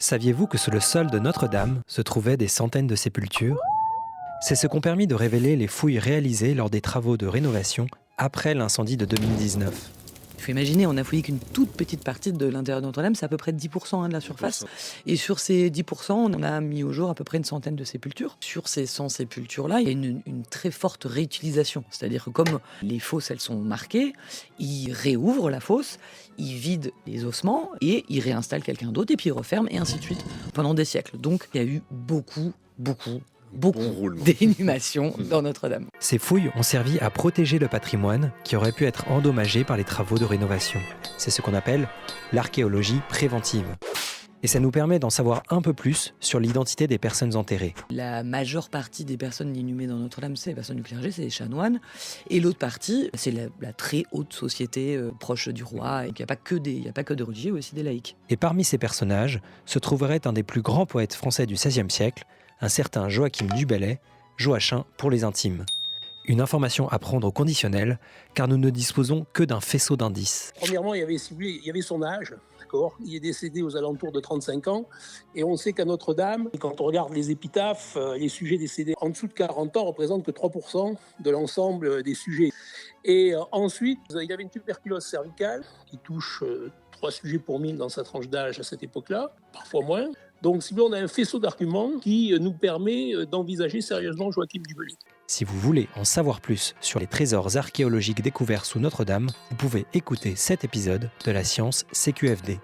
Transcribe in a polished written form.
Saviez-vous que sous le sol de Notre-Dame se trouvaient des centaines de sépultures ? C'est ce qu'ont permis de révéler les fouilles réalisées lors des travaux de rénovation après l'incendie de 2019. Il faut imaginer, on a fouillé qu'une toute petite partie de l'intérieur de Notre-Dame, c'est à peu près 10% de la surface. Et sur ces 10%, on a mis au jour à peu près une centaine de sépultures. Sur ces 100 sépultures-là, il y a une très forte réutilisation. C'est-à-dire que comme les fosses, elles sont marquées, ils réouvrent la fosse, ils vident les ossements et ils réinstallent quelqu'un d'autre et puis ils referment et ainsi de suite pendant des siècles. Donc il y a eu beaucoup d'inhumations dans Notre-Dame. Ces fouilles ont servi à protéger le patrimoine qui aurait pu être endommagé par les travaux de rénovation. C'est ce qu'on appelle l'archéologie préventive. Et ça nous permet d'en savoir un peu plus sur l'identité des personnes enterrées. La majeure partie des personnes inhumées dans Notre-Dame, c'est les personnes du clergé, c'est les chanoines. Et l'autre partie, c'est la très haute société proche du roi. Et il n'y a pas que des religieux, aussi des laïcs. Et parmi ces personnages se trouverait un des plus grands poètes français du XVIe siècle, un certain Joachim du Bellay, Joachim pour les intimes. Une information à prendre au conditionnel, car nous ne disposons que d'un faisceau d'indices. Premièrement, il y avait son âge. Il est décédé aux alentours de 35 ans. Et on sait qu'à Notre-Dame, quand on regarde les épitaphes, les sujets décédés en dessous de 40 ans représentent que 3% de l'ensemble des sujets. Et ensuite, il avait une tuberculose cervicale qui touche 3 sujets pour 1000 dans sa tranche d'âge à cette époque-là, parfois moins. Donc, si on a un faisceau d'arguments qui nous permet d'envisager sérieusement Joachim du Bellay. Si vous voulez en savoir plus sur les trésors archéologiques découverts sous Notre-Dame, vous pouvez écouter cet épisode de la science CQFD.